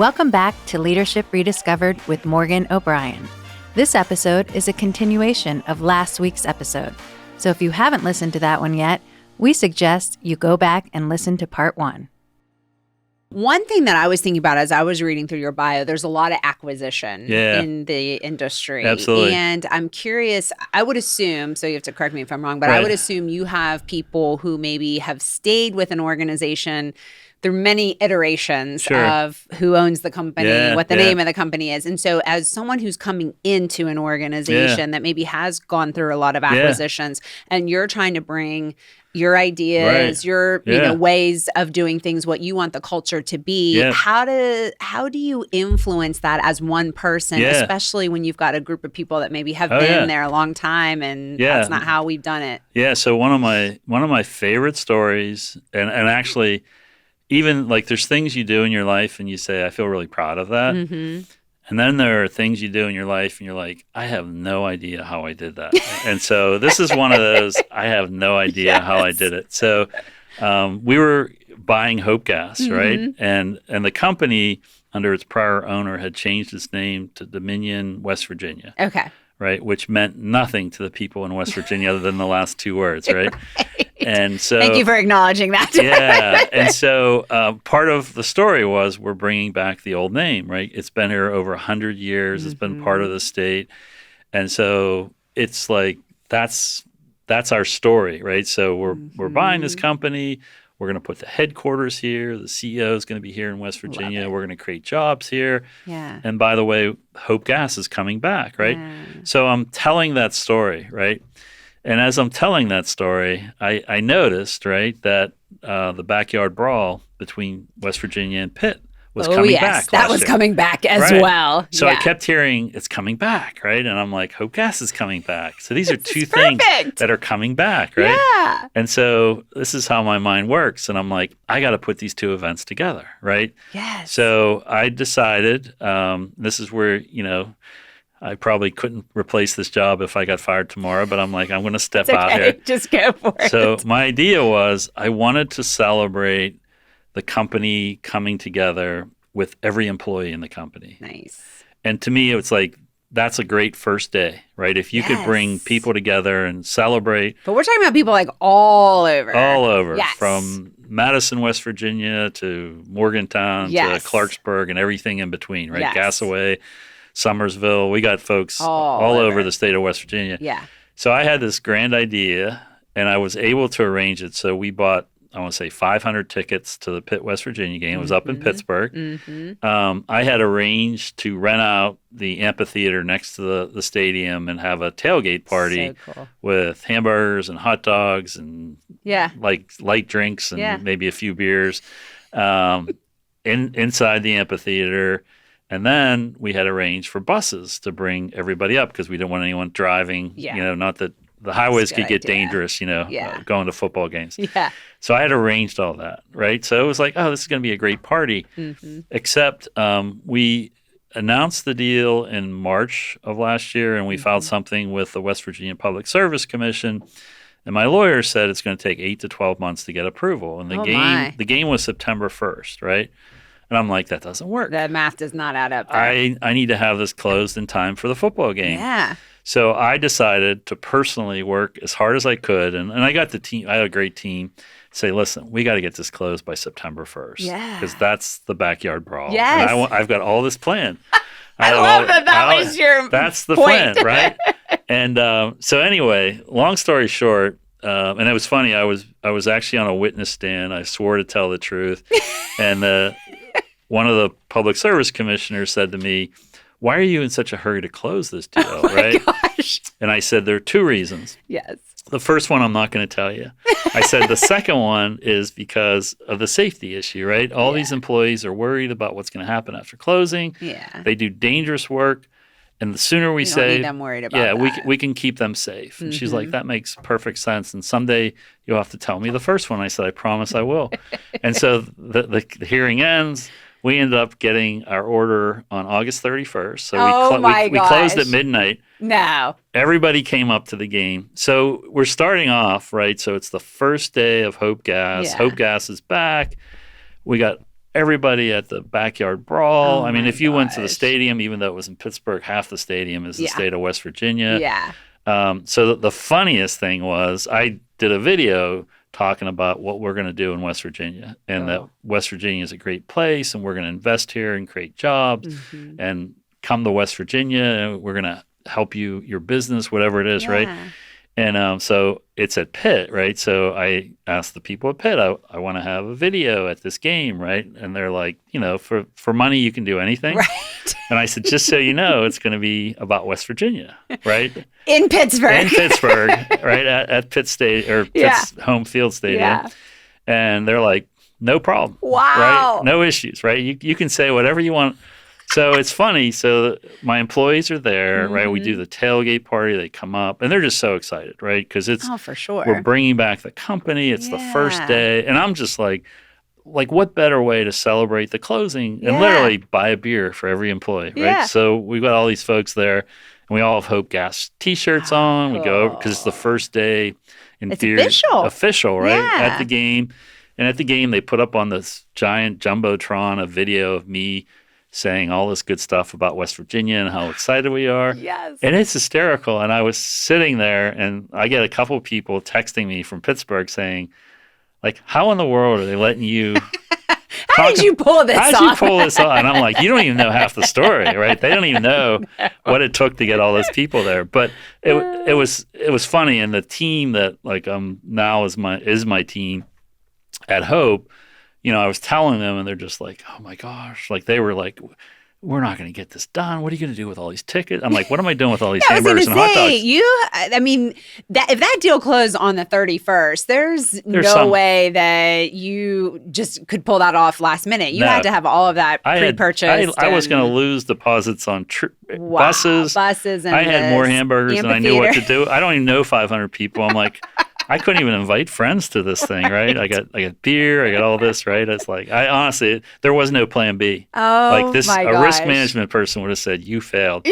Welcome back to Leadership Rediscovered with Morgan O'Brien. This episode is a continuation of last week's episode. So if you haven't listened to that one yet, we suggest you go back and listen to part 1. One thing that I was thinking about as I was reading through your bio, there's a lot of acquisition in the industry. Absolutely. And I'm curious, I would assume, so you have to correct me if I'm wrong, but I would assume you have people who maybe have stayed with an organization through many iterations of who owns the company, what the name of the company is. And so as someone who's coming into an organization that maybe has gone through a lot of acquisitions and you're trying to bring your ideas, your you know, ways of doing things, what you want the culture to be, how do you influence that as one person, especially when you've got a group of people that maybe have been there a long time and that's not how we've done it? Yeah, so one of my favorite stories, and actually even like there's things you do in your life and you say, I feel really proud of that. Mm-hmm. And then there are things you do in your life and you're like, I have no idea how I did that. And so this is one of those, I have no idea how I did it. So we were buying Hope Gas, right? And the company under its prior owner had changed its name to Dominion West Virginia. Okay. Right, which meant nothing to the people in West Virginia other than the last 2 words, right? And so, thank you for acknowledging that. And so part of the story was we're bringing back the old name, right? It's been here over 100 years. It's been part of the state, and so it's like that's our story, right? So we're buying this company. We're going to put the headquarters here. The CEO is going to be here in West Virginia. We're going to create jobs here. Yeah. And by the way, Hope Gas is coming back, right? So I'm telling that story, right? And as I'm telling that story, I noticed, right, that the backyard brawl between West Virginia and Pitt was coming back. That was coming back as well. So I kept hearing it's coming back, right? And I'm like, Hope Gas is coming back. So these are two things that are coming back, right? Yeah. And so this is how my mind works. And I'm like, I got to put these two events together, right? Yes. So I decided, this is where, you know, I probably couldn't replace this job if I got fired tomorrow, but I'm like, I'm going to step out here. Just go for it. So my idea was I wanted to celebrate the company coming together with every employee in the company. Nice. And to me, it's like, that's a great first day, right? If you could bring people together and celebrate. But we're talking about people like all over. All over. Yes. From Madison, West Virginia to Morgantown to Clarksburg and everything in between, right? Yes. Gasaway, Summersville. We got folks all over the state of West Virginia. Yeah. So I had this grand idea and I was able to arrange it. So we bought, I want to say 500 tickets to the Pitt, West Virginia game. It was up in Pittsburgh. I had arranged to rent out the amphitheater next to the stadium and have a tailgate party with hamburgers and hot dogs and like light drinks and maybe a few beers inside the amphitheater. And then we had arranged for buses to bring everybody up because we didn't want anyone driving, you know, not that the highways could get dangerous, you know, going to football games. Yeah. So I had arranged all that, right? So it was like, oh, this is going to be a great party. Except we announced the deal in March of last year, and we filed something with the West Virginia Public Service Commission. And my lawyer said it's going to take 8 to 12 months to get approval. And the game was September 1st, right? And I'm like, that doesn't work. The math does not add up there. I need to have this closed in time for the football game. Yeah. So I decided to personally work as hard as I could. And I got the team, I had a great team, say, listen, we got to get this closed by September 1st. Yeah. Because that's the backyard brawl. Yes. And I've got all this planned. I love that was your That's the point. plan, right? And so anyway, long story short, and it was funny, I was actually on a witness stand. I swore to tell the truth. And one of the public service commissioners said to me, why are you in such a hurry to close this deal, right? Gosh. And I said, there are 2 reasons. Yes. The first one I'm not going to tell you. I said the second one is because of the safety issue, right? All these employees are worried about what's going to happen after closing. Yeah. They do dangerous work. And the sooner we don't say, need them worried about that. we can keep them safe. And she's like, that makes perfect sense. And someday you'll have to tell me the first one. I said, I promise I will. And so the hearing ends. We ended up getting our order on August 31st. So we closed at midnight. No. Everybody came up to the game. So we're starting off, right? So it's the first day of Hope Gas. Yeah. Hope Gas is back. We got everybody at the backyard brawl. Oh I mean, my if you went to the gosh. stadium, even though it was in Pittsburgh, half the stadium is the state of West Virginia. Yeah. So the funniest thing was I did a video talking about what we're going to do in West Virginia, and that West Virginia is a great place, and we're going to invest here and create jobs, and come to West Virginia, and we're going to help you, your business, whatever it is, right? And so it's at Pitt, right? So I asked the people at Pitt, I want to have a video at this game, right? And they're like, for money, you can do anything. Right. And I said, just so you know, it's going to be about West Virginia, right? In Pittsburgh. In Pittsburgh, right? At Pitt State, or Pitt's home field stadium. Yeah. And they're like, no problem. Wow. Right? No issues, right? You can say whatever you want. So it's funny. So my employees are there, right? We do the tailgate party. They come up, and they're just so excited, right? Because it's for sure. we're bringing back the company. It's the first day, and I'm just like, what better way to celebrate the closing and literally buy a beer for every employee, right? Yeah. So we've got all these folks there, and we all have Hope Gas T-shirts on. We go over because it's the first day in It's theory, official, right? Yeah. At the game, and at the game they put up on this giant jumbotron a video of me saying all this good stuff about West Virginia and how excited we are. Yes. And it's hysterical. And I was sitting there, and I get a couple of people texting me from Pittsburgh saying, like, how in the world are they letting you How did you pull this off? How did you pull this off? And I'm like, you don't even know half the story, right? They don't even know what it took to get all those people there. But it was funny. And the team that now is my team at Hope, I was telling them, and they're just like, oh my gosh, like they were like, we're not going to get this done. What are you going to do with all these tickets? I'm like, what am I doing with all these hamburgers and hot dogs? If that deal closed on the 31st, there's no way that you just could pull that off last minute. You had to have all of that pre-purchased. I was going to lose deposits on buses. And I had more hamburgers than I knew what to do. I don't even know 500 people. I'm like, I couldn't even invite friends to this thing, right? I got beer, I got all this, right? It's like, I honestly, there was no plan B. Oh, like this, my a gosh. risk management person would have said, you failed.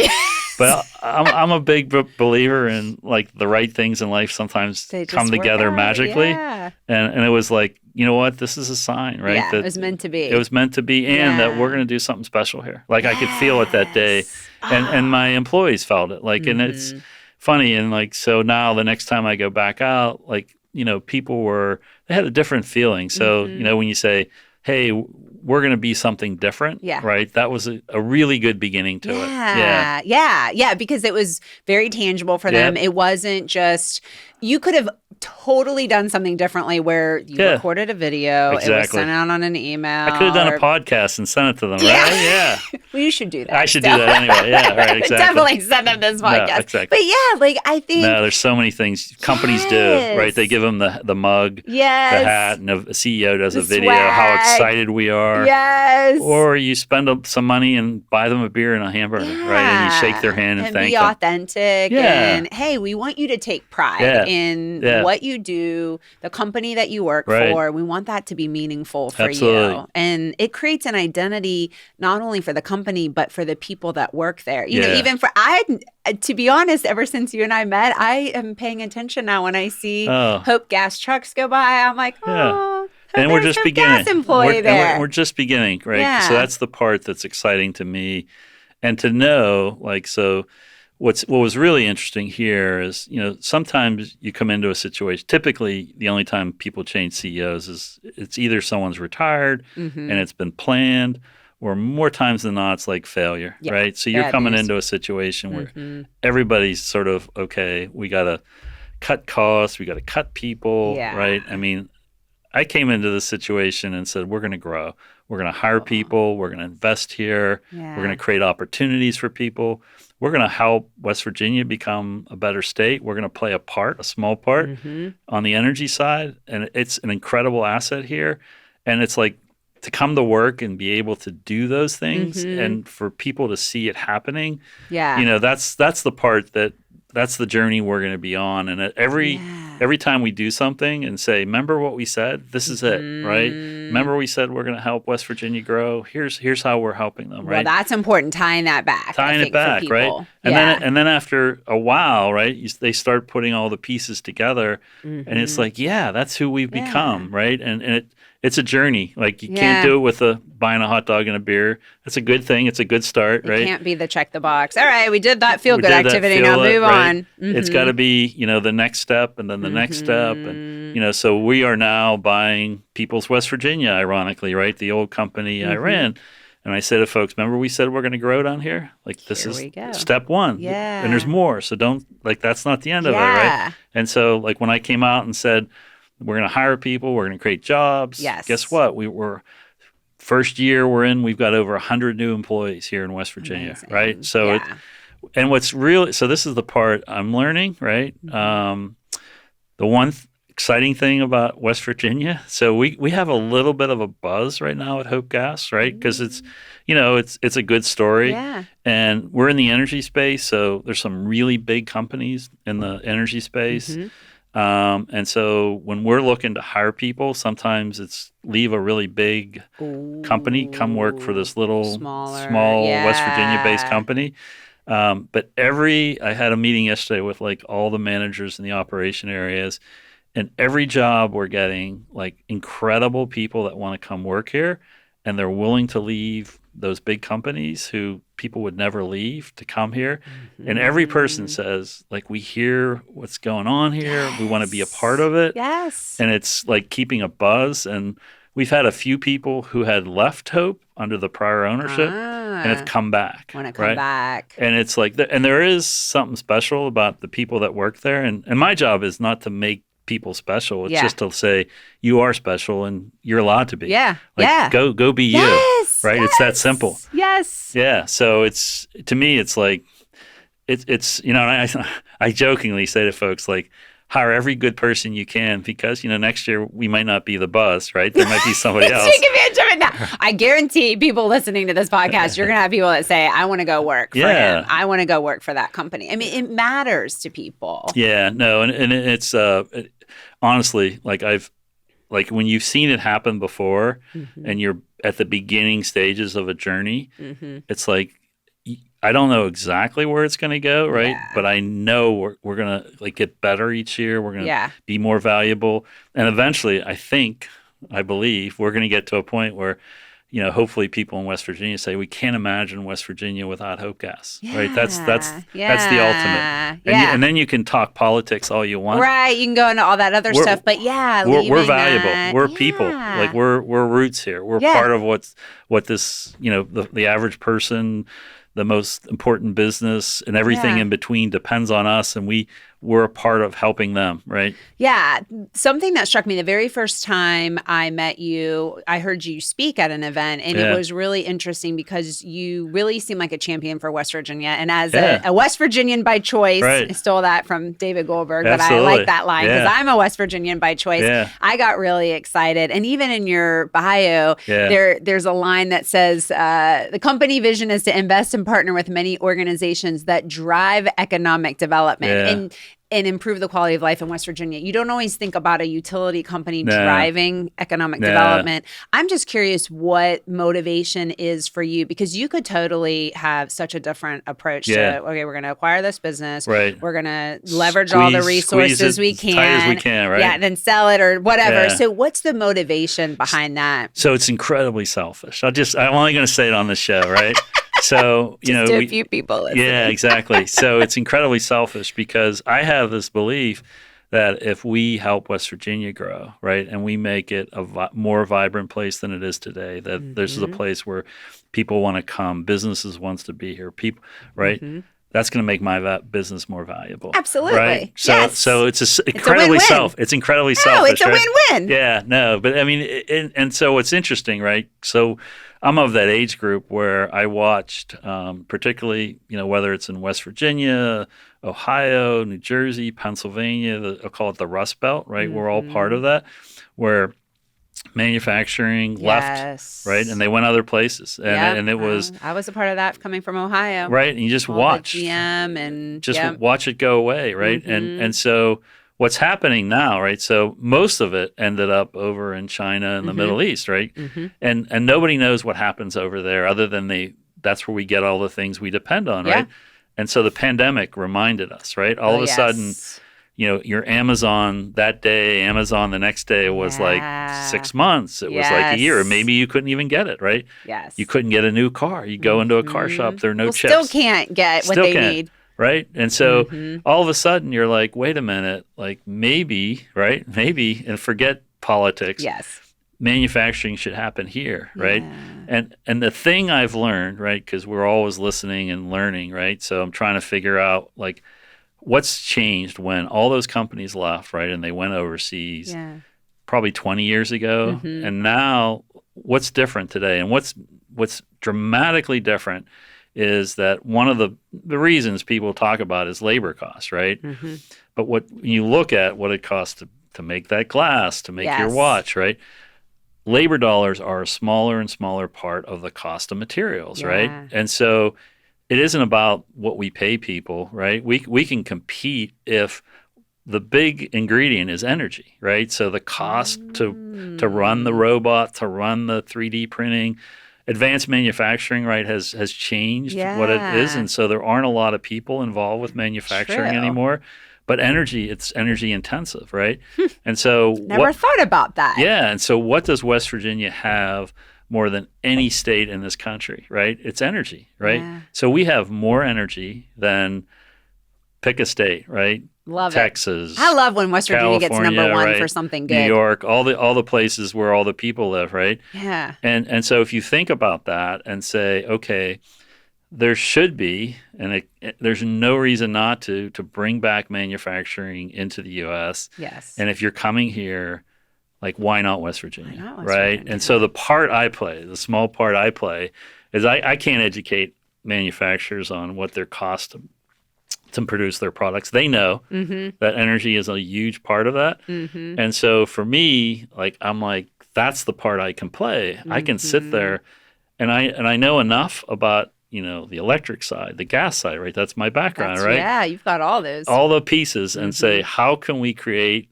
But I'm a big believer in like the right things in life sometimes come together magically. Yeah. And it was like, you know what? This is a sign, right? Yeah, that it was meant to be. It was meant to be, and that we're going to do something special here. Like I could feel it that day, and my employees felt it. Like, and it's funny, and like so now the next time I go back out, like people they had a different feeling. So when you say, hey, we're going to be something different, right? That was a really good beginning to it. Yeah, because it was very tangible for them. It wasn't just, you could have totally done something differently where you recorded a video, it was sent out on an email. I could have done a podcast and sent it to them, right? Yeah. Well, you should do that. I should do that anyway. Yeah, right, exactly. Definitely send them this podcast. No, exactly. But I think... No, there's so many things companies do, right? They give them the mug, the hat, and the CEO does a video, how excited we are. Yes. Or you spend some money and buy them a beer and a hamburger, right? And you shake their hand and thank be them. Authentic. Yeah. And, hey, we want you to take pride in what you do, the company that you work for. We want that to be meaningful for you. And it creates an identity not only for the company, but for the people that work there. You know, even to be honest, ever since you and I met, I am paying attention now when I see Hope Gas trucks go by. I'm like, and we're just beginning. We're just beginning, right? Yeah. So that's the part that's exciting to me, and to know, like, so what was really interesting here is, sometimes you come into a situation. Typically, the only time people change CEOs is it's either someone's retired and it's been planned, or more times than not, it's like failure, right? So you're coming into a situation where everybody's sort of, okay, we got to cut costs, we got to cut people, right? I mean, I came into this situation and said, we're going to grow. We're going to hire people. We're going to invest here. We're going to create opportunities for people. We're going to help West Virginia become a better state. We're going to play a small part on the energy side. And it's an incredible asset here. And it's like to come to work and be able to do those things and for people to see it happening. Yeah. That's the part that's the journey we're going to be on. And every time we do something and say, remember what we said? This is it, right? Remember we said we're going to help West Virginia grow? Here's how we're helping them, right? Well, that's important, tying that back. Tying it back, right? And then after a while, right, they start putting all the pieces together and it's like, that's who we've become, right? And it's a journey. Like you can't do it with buying a hot dog and a beer. It's a good thing. It's a good start, right? It can't be the check the box. All right, we did that feel good activity. Now move on. It's got to be, the next step and then the next step. And, so we are now buying People's West Virginia, ironically, right? The old company I ran. And I say to folks, remember we said we're going to grow down here? Like this is step one. Yeah. And there's more. So that's not the end of it, right? And so like when I came out and said, we're going to hire people, we're going to create jobs. Yes. Guess what? First year we've got over 100 new employees here in West Virginia, Amazing. right? So so this is the part I'm learning, right? The one exciting thing about West Virginia, so we have a little bit of a buzz right now at Hope Gas, right? Because it's a good story. Yeah. And we're in the energy space, so there's some really big companies in the energy space. And so when we're looking to hire people, sometimes it's leave a really big company, come work for this little small West Virginia-based company. But I had a meeting yesterday with like all the managers in the operation areas, and every job we're getting like incredible people that want to come work here, and they're willing to leave those big companies who people would never leave to come here. And every person says, like, we hear what's going on here. We want to be a part of it. Yes. And it's like keeping a buzz. And we've had a few people who had left Hope under the prior ownership and have come back. Want to come back. And it's like, and there is something special about the people that work there. And my job is not to make people special. It's just to say you are special and you're allowed to be. Yeah. Go be you. Right? Yes. It's that simple. Yes. Yeah. So to me it's like it's I jokingly say to folks like hire every good person you can because next year we might not be the buzz, right? There might be somebody else. Take advantage of it now. I guarantee people listening to this podcast, you're gonna have people that say, I want to go work for him. I want to go work for that company. I mean, it matters to people. Yeah, no, and it's honestly, like when you've seen it happen before and you're at the beginning stages of a journey, it's like I don't know exactly where it's going to go, right? Yeah. But I know we're going to like get better each year. We're going to be more valuable. And eventually, I believe we're going to get to a point where, hopefully people in West Virginia say, we can't imagine West Virginia without Hope Gas, right? That's the ultimate. And then you can talk politics all you want. Right. You can go into all that other stuff, but we're valuable. We're people. Like we're roots here. We're part of what this, the average person, the most important business and everything in between depends on us, and we're a part of helping them, right? Yeah. Something that struck me the very first time I met you, I heard you speak at an event, and it was really interesting because you really seem like a champion for West Virginia. And as a West Virginian by choice, I stole that from David Goldberg, but I like that line because I'm a West Virginian by choice. I got really excited. And even in your bio, there's a line that says, the company vision is to invest and partner with many organizations that drive economic development and improve the quality of life in West Virginia. You don't always think about a utility company driving economic development. I'm just curious what motivation is for you, because you could totally have such a different approach to, okay, we're going to acquire this business. Right. We're going to leverage all the resources we can. As tight as we can, right? Yeah, then sell it or whatever. So what's the motivation behind that? So it's incredibly selfish. I'm only going to say it on the show, right? So, a few people listening. Yeah, exactly. So it's incredibly selfish because I have this belief that if we help West Virginia grow, right, and we make it a more vibrant place than it is today, that this is a place where people want to come, businesses wants to be here, people, right? That's going to make my business more valuable. Absolutely. Right? So it's incredibly it's incredibly selfish. It's a win-win. Yeah, no, but I mean, and so what's interesting, right? So I'm of that age group where I watched, particularly, whether it's in West Virginia, Ohio, New Jersey, Pennsylvania, I'll call it the Rust Belt, right? We're all part of that, where manufacturing left, right? And they went other places. And it was... I was a part of that coming from Ohio. Right, and you just watch. GM and... Just watch it go away, right? And so what's happening now, right? So most of it ended up over in China and the Middle East, right? And nobody knows what happens over there other than that's where we get all the things we depend on, right? And so the pandemic reminded us, right? All of a sudden, your Amazon that day, Amazon the next day was like 6 months. It was like a year. Or maybe you couldn't even get it, right? Yes. You couldn't get a new car. You go into a car shop, there are no chips. Still can't get what they need. Right? And so all of a sudden you're like, wait a minute, like maybe, right? Maybe, and forget politics. Yes. Manufacturing should happen here, right? And the thing I've learned, right, because we're always listening and learning, right? So I'm trying to figure out like what's changed when all those companies left, right, and they went overseas probably 20 years ago, and now what's different today, and what's dramatically different is that one of the reasons people talk about is labor costs, right? But when you look at what it costs to make that glass, to make your watch, right? Labor dollars are a smaller and smaller part of the cost of materials, right? And so it isn't about what we pay people, right? We can compete if the big ingredient is energy, right? So the cost to run the robot, to run the 3D printing, advanced manufacturing, right, has changed what it is. And so there aren't a lot of people involved with manufacturing anymore. But it's energy intensive, right? And so never thought about that. Yeah. And so what does West Virginia have more than any state in this country, right? It's energy, right? Yeah. So we have more energy than pick a state, right? Love Texas. I love when West Virginia California, gets number one right? for something good. New York, all the places where all the people live, right? Yeah. And so if you think about that and say, okay, there should be, and there's no reason not to bring back manufacturing into the U.S. Yes. And if you're coming here, like, why not West Virginia, right? And so the small part I play, is I can't educate manufacturers on what their cost to produce their products. They know that energy is a huge part of that. And so for me, like, I'm like, that's the part I can play. I can sit there, and I know enough about the electric side, the gas side, right? That's my background, right? Yeah, you've got all those. All the pieces, and say, how can we create,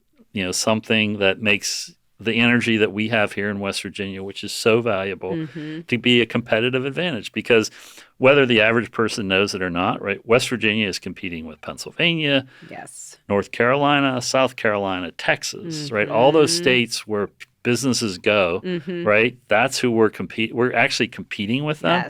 something that makes the energy that we have here in West Virginia, which is so valuable, to be a competitive advantage? Because whether the average person knows it or not, right? West Virginia is competing with Pennsylvania, North Carolina, South Carolina, Texas, right? All those states where businesses go, right? That's who we're actually competing with them.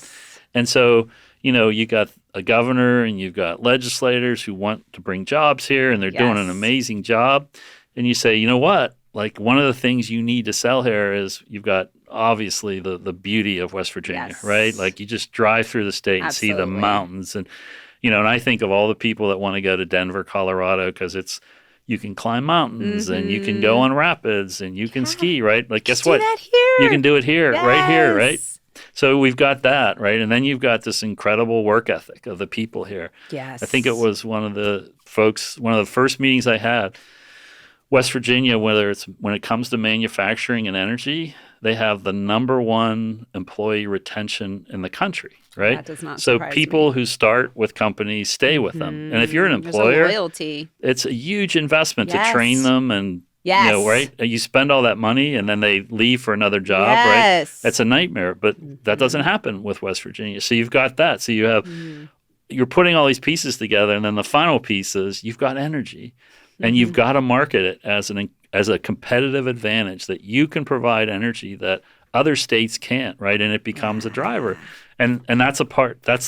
And so, you got a governor and you've got legislators who want to bring jobs here, and they're doing an amazing job. And you say, you know what? Like, one of the things you need to sell here is you've got obviously the beauty of West Virginia, right? Like, you just drive through the state and see the mountains. And, and I think of all the people that want to go to Denver, Colorado, because you can climb mountains and you can go on rapids and you can ski, right? Like, guess what? Do that here. You can do it here, right here, right? So we've got that, right? And then you've got this incredible work ethic of the people here. Yes. I think it was one of the first meetings I had, West Virginia, when it comes to manufacturing and energy, they have the number one employee retention in the country, right? That does not so surprise people me. who start with companies stay with them. And if you're an employer, there's a loyalty. It's a huge investment to train them and right? You spend all that money and then they leave for another job, right? That's a nightmare, but that doesn't happen with West Virginia. So you've got that. So you have, you're putting all these pieces together, and then the final piece is you've got energy, and you've got to market it as a competitive advantage that you can provide energy that other states can't, right? And it becomes a driver. And that's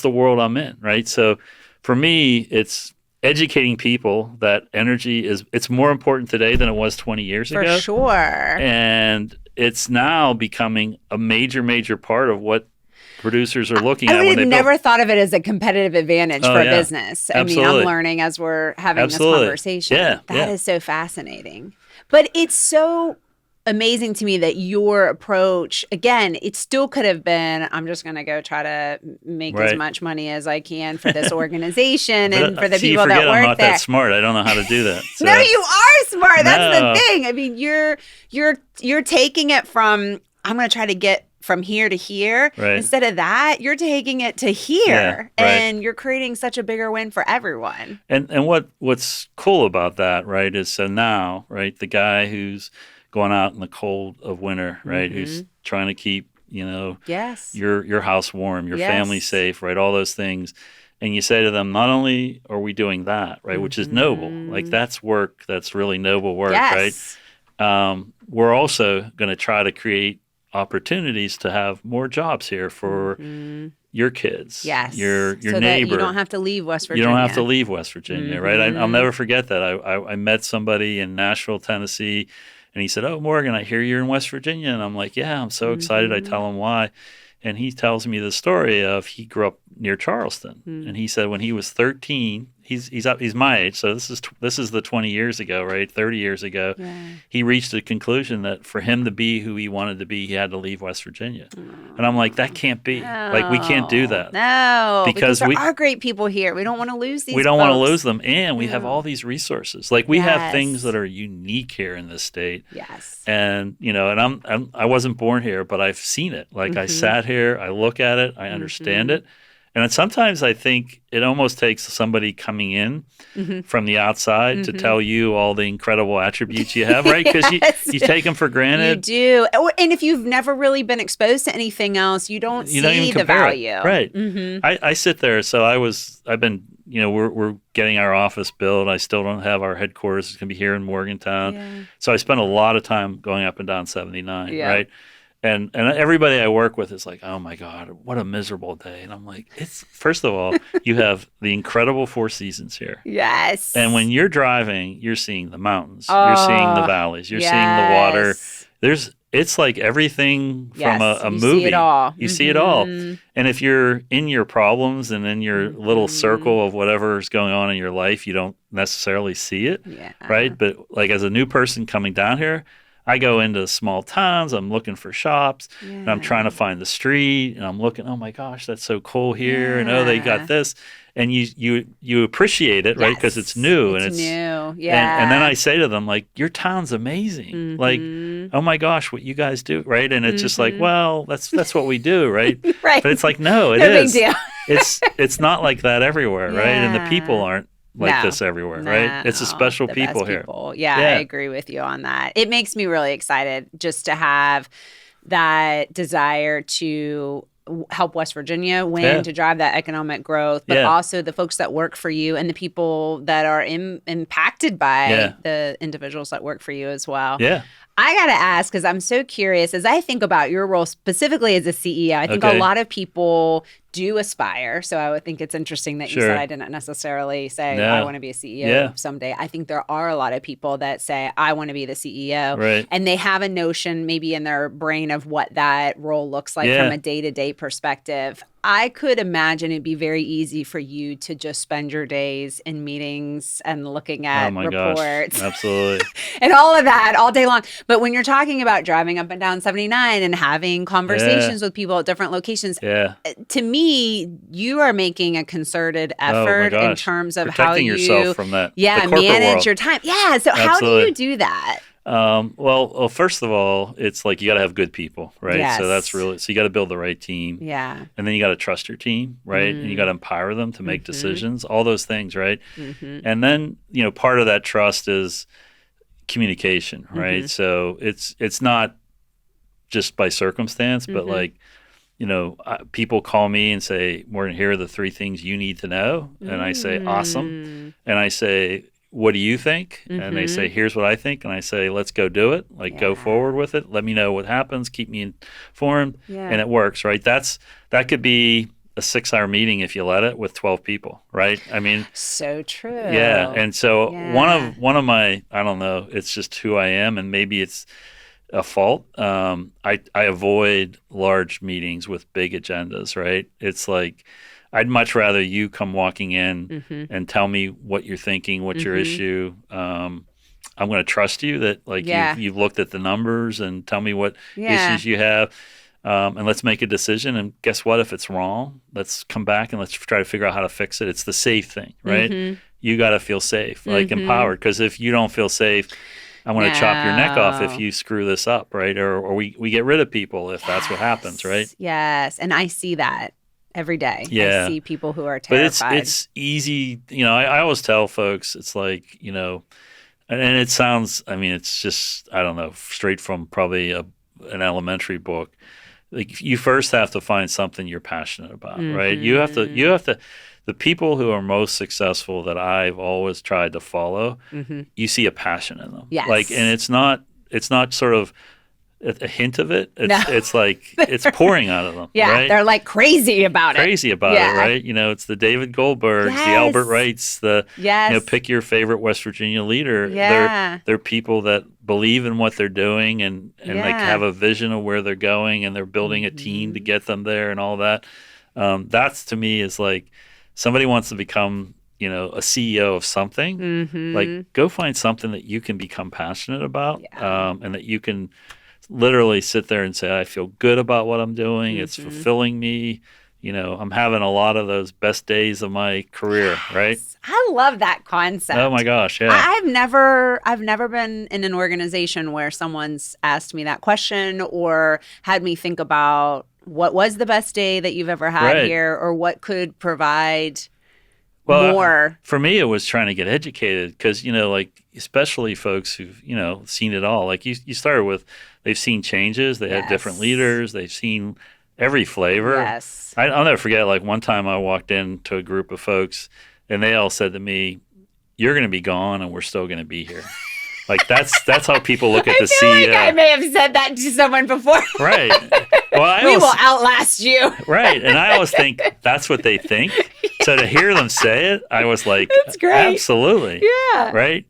the world I'm in, right? So for me, it's educating people that energy it's more important today than it was 20 years ago. For sure. And it's now becoming a major, major part of what producers are looking at. I would have never thought of it as a competitive advantage for a business. I mean, I'm learning as we're having this conversation. That is so fascinating. But it's so amazing to me that your approach, again, it still could have been, I'm just going to go try to make as much money as I can for this organization and for the people that work there. I'm not that smart. I don't know how to do that. So. No, you are smart. That's the thing. I mean, you're taking it from, I'm going to try to get from here to here. Right. Instead of that, you're taking it to here, and you're creating such a bigger win for everyone. And what's cool about that, right, is so now, right, the guy who's going out in the cold of winter, right, who's trying to keep, your house warm, your family safe, right, all those things, And you say to them, not only are we doing that, right, which is noble, like that's work, that's really noble work, Yes. right? We're also going to try to create opportunities to have more jobs here for your kids, Yes. your so neighbor. that you don't have to leave West Virginia. You don't have to leave West Virginia, right? I'll never forget that. I met somebody in Nashville, Tennessee, and he said, "Oh, Morgan, I hear you're in West Virginia." And I'm like, "Yeah, I'm so excited." I tell him why. And he tells me the story of he grew up near Charleston, and he said when he was 13, he's my age, so this is the 20 years ago, right? 30 years ago, he reached a conclusion that for him to be who he wanted to be, he had to leave West Virginia. And I'm like, that can't be. Like we can't do that. No, because there we are great people here. We don't want to lose these. We don't want to folks. lose them, and we have all these resources. Like we have things that are unique here in this state. Yes. And and I wasn't born here, but I've seen it. Like I sat here, I look at it, I understand it. And sometimes I think it almost takes somebody coming in from the outside to tell you all the incredible attributes you have, right? Because you take them for granted. You do. And if you've never really been exposed to anything else, you don't see the value. Right. I sit there. So I've been, we're getting our office built. I still don't have our headquarters. It's going to be here in Morgantown. Yeah. So I spend a lot of time going up and down 79, right? And everybody I work with is like, oh my God, what a miserable day. And I'm like, first of all, you have the incredible Four Seasons here. Yes. And when you're driving, you're seeing the mountains, you're seeing the valleys, you're seeing the water. It's like everything from a movie. You see it all. You see it all. And if you're in your problems and in your little circle of whatever's going on in your life, you don't necessarily see it, right? But like as a new person coming down here, I go into small towns, I'm looking for shops, and I'm trying to find the street, and I'm looking, oh my gosh, that's so cool here, and oh, they got this. And you appreciate it, right? Because it's new. It's new, And then I say to them, like, your town's amazing. Like, oh my gosh, what you guys do, right? And it's just like, well, that's what we do, right? Right. But it's like, no, it is. Big deal. it's not like that everywhere, right? And the people aren't like this everywhere, right? It's a special people here. Yeah, I agree with you on that. It makes me really excited just to have that desire to help West Virginia win, to drive that economic growth, but also the folks that work for you and the people that are impacted by the individuals that work for you as well. Yeah. I got to ask, because I'm so curious, as I think about your role specifically as a CEO, I think a lot of people do aspire. So I would think it's interesting that you said I didn't necessarily say, I want to be a CEO someday. I think there are a lot of people that say, I want to be the CEO. Right. And they have a notion maybe in their brain of what that role looks like from a day-to-day perspective. I could imagine it'd be very easy for you to just spend your days in meetings and looking at reports. Gosh, absolutely. And all of that all day long. But when you're talking about driving up and down 79 and having conversations with people at different locations, to me, you are making a concerted effort in terms of protecting how you yourself from that, manage world. Your time. Yeah. So how do you do that? Well, first of all, it's like you got to have good people, right? Yes. So that's so you got to build the right team. Yeah. And then you got to trust your team, right? And you got to empower them to make decisions, all those things, right? And then, part of that trust is communication, right? So it's not just by circumstance, but like, people call me and say, Morgan, here are the 3 things you need to know. And I say, awesome. And I say, what do you think? And they say, here's what I think. And I say, let's go do it. Like, go forward with it. Let me know what happens. Keep me informed. And it works, right? That could be a 6-hour meeting if you let it with 12 people, right? I mean, so true. Yeah. And so one of my, I don't know, it's just who I am, and maybe it's a fault. I avoid large meetings with big agendas, right? It's like, I'd much rather you come walking in and tell me what you're thinking, what's your issue. I'm going to trust you that you've looked at the numbers and tell me what issues you have. And let's make a decision. And guess what? If it's wrong, let's come back and let's try to figure out how to fix it. It's the safe thing, right? You got to feel safe, like empowered. Because if you don't feel safe, I'm going to chop your neck off if you screw this up, right? Or we get rid of people if that's what happens, right? Yes. And I see that every day. Yeah. I see people who are terrified. But it's easy. I always tell folks, it's like, and it sounds, it's just, I don't know, straight from probably an elementary book. like you first have to find something you're passionate about, right? You have to. The people who are most successful that I've always tried to follow, you see a passion in them. Yes. Like, and it's not sort of a hint of it. It's like it's pouring out of them. Yeah, right? they're like crazy about it, right? You know, it's the David Goldbergs, the Albert Wrights, pick your favorite West Virginia leader. Yeah. They're people that believe in what they're doing and like have a vision of where they're going, and they're building a team to get them there and all that. That's, to me, is like, somebody wants to become, a CEO of something. Like, go find something that you can become passionate about, and that you can literally sit there and say, I feel good about what I'm doing. It's fulfilling me. I'm having a lot of those best days of my career, right? I love that concept. Oh my gosh, yeah. I've never been in an organization where someone's asked me that question or had me think about what was the best day that you've ever had here, or what could provide more. For me, it was trying to get educated because, like, especially folks who've, seen it all. Like, you started with, they've seen changes, they had different leaders, they've seen every flavor. Yes. I'll never forget, like, one time I walked into a group of folks and they all said to me, "You're going to be gone and we're still going to be here." Like, that's how people look at the CEO. I feel like I may have said that to someone before. Right. Well, we will outlast you. Right. And I always think that's what they think. So to hear them say it, I was like, it's great. Absolutely. Yeah. Right.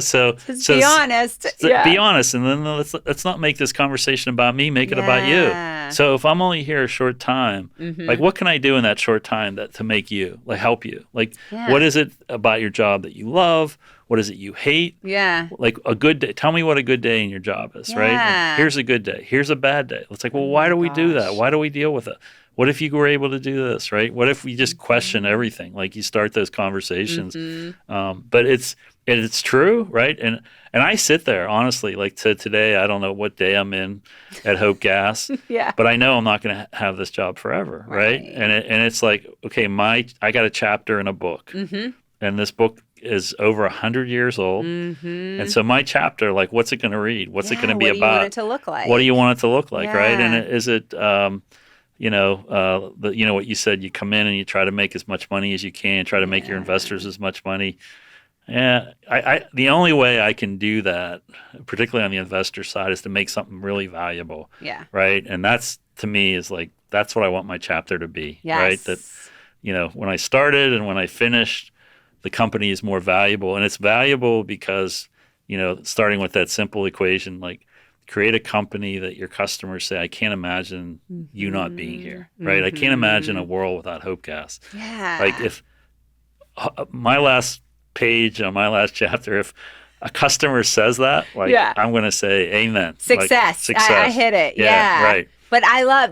So be honest. Be honest. And then let's not make this conversation about me, make it about you. So if I'm only here a short time, like, what can I do in that short time to make you, like, help you? Like, what is it about your job that you love? What is it you hate? Yeah. Like, a good day. Tell me what a good day in your job is, right? And here's a good day. Here's a bad day. It's like, well, why do we do that? Why do we deal with it? What if you were able to do this, right? What if we just question everything? Like, you start those conversations. But it's true, right? And I sit there, honestly, like, today, I don't know what day I'm in at Hope Gas. But I know I'm not going to have this job forever, right? And it's like, okay, I got a chapter in a book. And this book is over 100 years old. And so my chapter, like, what's it going to read? What's it going to be about? What do you want it to look like? What do you want it to look like, right? And is it, what you said, you come in and you try to make as much money as you can, try to make your investors as much money. Yeah, the only way I can do that, particularly on the investor side, is to make something really valuable. Yeah. Right. And that's, to me, is like, that's what I want my chapter to be. Yes. Right. That, when I started and when I finished, the company is more valuable. And it's valuable because, starting with that simple equation, like, create a company that your customers say, I can't imagine you not being here, right? I can't imagine a world without Hope Gas. Yeah. Like, if my last page on my last chapter, if a customer says that, like, I'm going to say amen. Success. Like, success. I hit it. Yeah. Right. But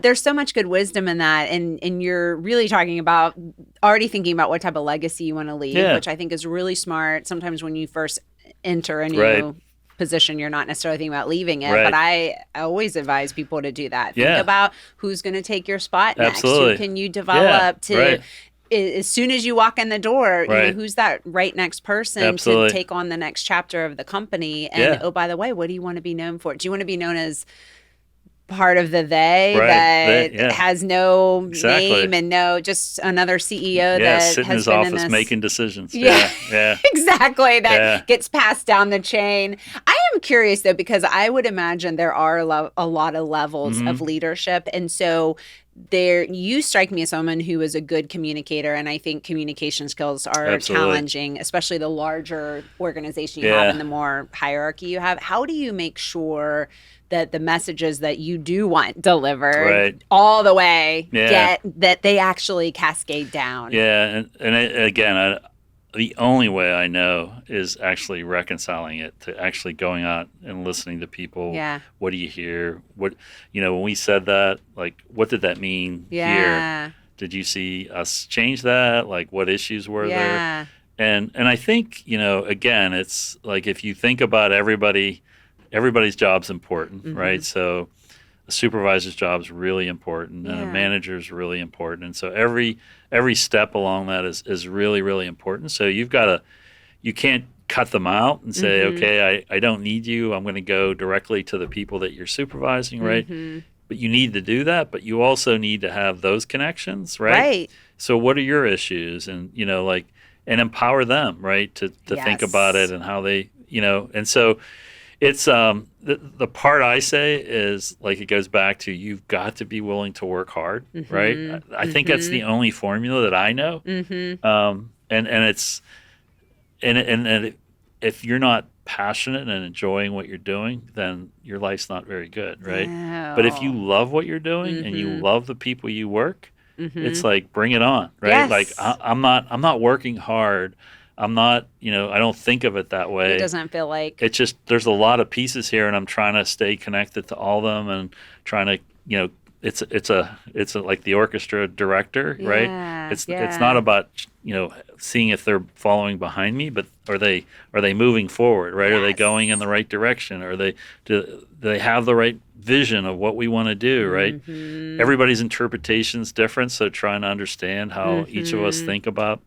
there's so much good wisdom in that. And you're really talking about already thinking about what type of legacy you want to leave, which I think is really smart. Sometimes when you first enter a new position, you're not necessarily thinking about leaving it. But I always advise people to do that. Think about who's going to take your spot next. Absolutely. Who can you develop to... As soon as you walk in the door, who's that right next person to take on the next chapter of the company? And oh, by the way, what do you want to be known for? Do you want to be known as part of the that has no name and no just another CEO that sitting has in his been office in this... making decisions? Exactly. That gets passed down the chain. I am curious though, because I would imagine there are a lot of levels of leadership, and so you strike me as someone who is a good communicator, and I think communication skills are challenging, especially the larger organization you have and the more hierarchy you have. How do you make sure that the messages that you do want delivered all the way get that they actually cascade down? And again, the only way I know is actually reconciling it to actually going out and listening to people. What do you hear? What, when we said that, like, what did that mean here? Did you see us change that? Like, what issues were there? And I think, again, it's like, if you think about everybody's job's important, right? So a supervisor's job is really important, and a manager's really important. And so every step along that is really, really important. So you can't cut them out and say, okay, I don't need you. I'm going to go directly to the people that you're supervising, right? but you need to do that, but you also need to have those connections, right? Right. So what are your issues? And, like, and empower them, right, to think about it and how they, and so it's the part I say is, like, it goes back to, you've got to be willing to work hard, right? I think that's the only formula that I know. And it's and if you're not passionate and enjoying what you're doing, then your life's not very good, right? No. But if you love what you're doing and you love the people you work, it's like, bring it on, right? Yes. Like, I'm not working hard. I'm not, I don't think of it that way. It doesn't feel like it's just, there's a lot of pieces here, and I'm trying to stay connected to all of them, and trying to, it's like the orchestra director, right? It's not about, seeing if they're following behind me, but are they moving forward, right? Are they going in the right direction? Do they have the right vision of what we want to do, right? Everybody's interpretation is different, so trying to understand how each of us think about,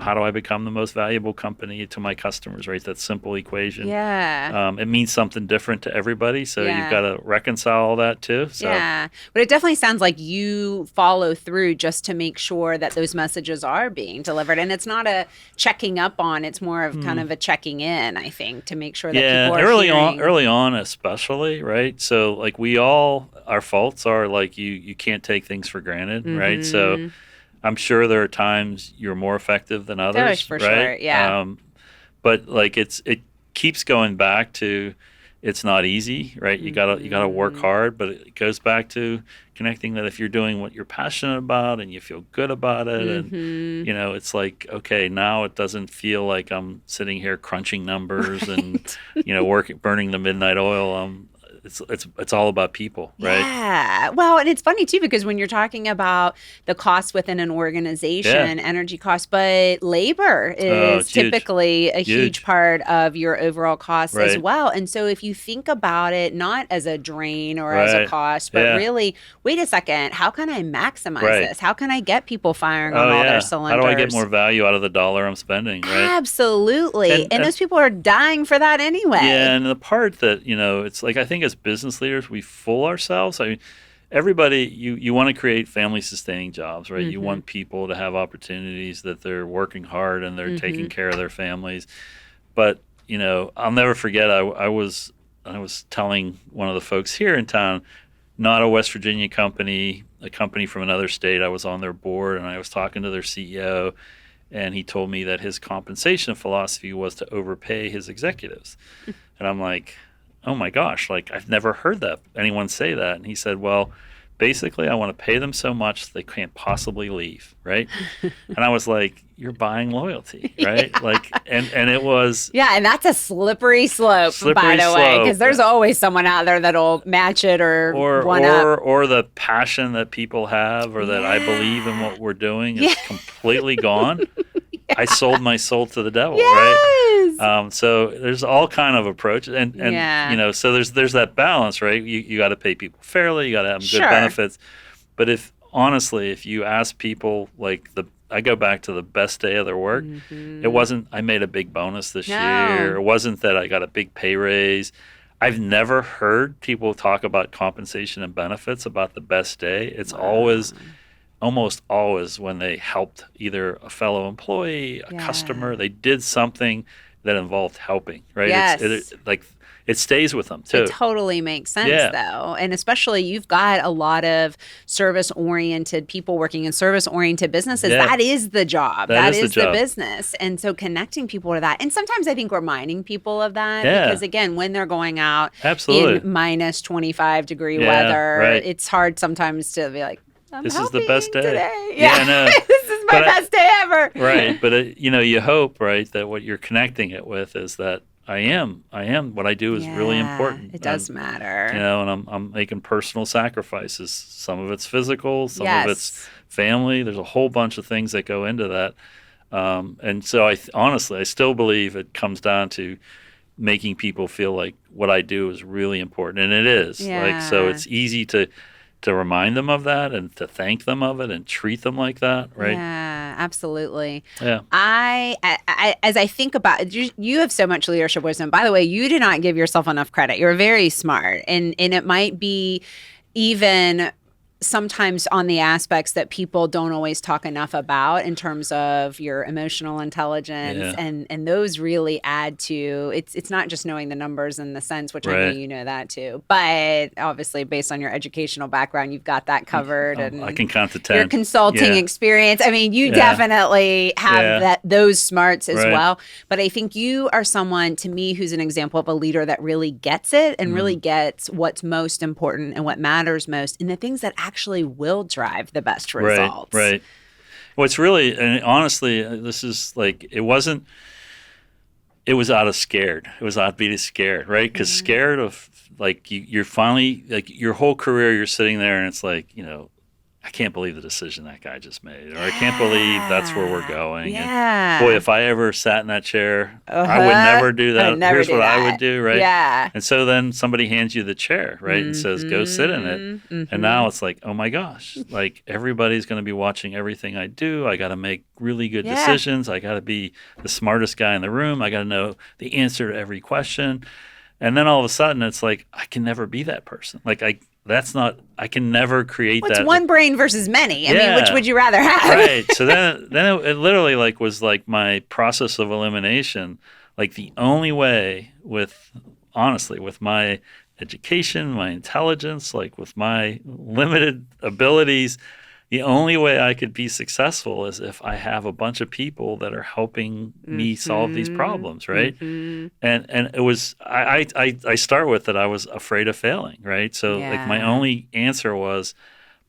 how do I become the most valuable company to my customers, right? That simple equation. Yeah. It means something different to everybody, so you've got to reconcile all that too. So. Yeah. But it definitely sounds like you follow through just to make sure that those messages are being delivered. And it's not a checking up on, it's more of kind of a checking in, I think, to make sure that people are early on especially, right? So, like, our faults are, like, you can't take things for granted, right? So I'm sure there are times you're more effective than others, for right? Sure, yeah. But, like, it keeps going back to, it's not easy, right? You gotta work hard, but it goes back to connecting that if you're doing what you're passionate about and you feel good about it, and it's like, okay, now it doesn't feel like I'm sitting here crunching numbers and burning the midnight oil. It's all about people, right? Yeah. Well, and it's funny too, because when you're talking about the costs within an organization, energy costs, but labor is typically a huge part of your overall costs as well. And so if you think about it not as a drain or as a cost, but really, wait a second, how can I maximize this? How can I get people firing on all their cylinders? How do I get more value out of the dollar I'm spending, right? Absolutely. And those people are dying for that anyway. Yeah, and the part that, it's like, I think as business leaders, we fool ourselves. I mean, everybody, you want to create family sustaining jobs, right? You want people to have opportunities, that they're working hard and they're taking care of their families. But, I'll never forget, I was telling one of the folks here in town, not a West Virginia company, a company from another state. I was on their board, and I was talking to their CEO, and he told me that his compensation philosophy was to overpay his executives. And I'm like, oh my gosh, like, I've never heard anyone say that. And he said, well, basically, I want to pay them so much they can't possibly leave, right? And I was like, you're buying loyalty, right? Like, and it was... Yeah, and that's a slippery slope, by the way, because there's always someone out there that'll match it or one-up. Or the passion that people have, or that I believe in what we're doing is completely gone. I sold my soul to the devil, right? So there's all kind of approaches, and so there's that balance, right? You got to pay people fairly, you got to have good benefits. But if you ask people, like, I go back to the best day of their work, it wasn't I made a big bonus this year, it wasn't that I got a big pay raise. I've never heard people talk about compensation and benefits about the best day. It's almost always when they helped either a fellow employee, a customer, they did something that involved helping, right? Yes. It stays with them too. It totally makes sense though. And especially, you've got a lot of service-oriented people working in service-oriented businesses. That is the job. That is the business. And so connecting people to that. And sometimes I think reminding people of that, because again, when they're going out in minus 25-degree weather, it's hard sometimes to be like, this is the best day today. This is my best day ever. Right. But you hope, right, that what you're connecting it with is that I am what I do is really important. It does matter. And I'm making personal sacrifices. Some of it's physical, some of it's family. There's a whole bunch of things that go into that. And so I still believe it comes down to making people feel like what I do is really important, and it is. So it's easy to remind them of that, and to thank them of it, and treat them like that, right? Yeah, absolutely. Yeah. I as I think about, you have so much leadership wisdom. By the way, you do not give yourself enough credit. You're very smart, and it might be, even sometimes on the aspects that people don't always talk enough about in terms of your emotional intelligence, and those really add to it's not just knowing the numbers and the sense, which I know you know that too, but obviously based on your educational background, you've got that covered. And I can count to 10. Your consulting experience. I mean, you definitely have those smarts as well. But I think you are someone, to me, who's an example of a leader that really gets it and really gets what's most important and what matters most, and the things that actually will drive the best results. Right. Well, it's really, and honestly, this is like, it was out of scared. It was out of being scared, right? Because scared of, like, you're finally, like, your whole career, you're sitting there and it's like, you know, I can't believe the decision that guy just made, or I can't believe that's where we're going. And boy, if I ever sat in that chair, I would never do that. Here's what I would do, right? Yeah. And so then somebody hands you the chair, right, and says, go sit in it. And now it's like, oh my gosh, like everybody's going to be watching everything I do. I got to make really good decisions. I got to be the smartest guy in the room. I got to know the answer to every question. And then all of a sudden, it's like, I can never be that person. Like, I can never create that. It's one brain versus many. I mean, which would you rather have? Right. So then it literally like was like my process of elimination. Like the only way honestly, with my education, my intelligence, like with my limited abilities, the only way I could be successful is if I have a bunch of people that are helping me solve these problems, right? And it was I start with that I was afraid of failing, right? So like my only answer was,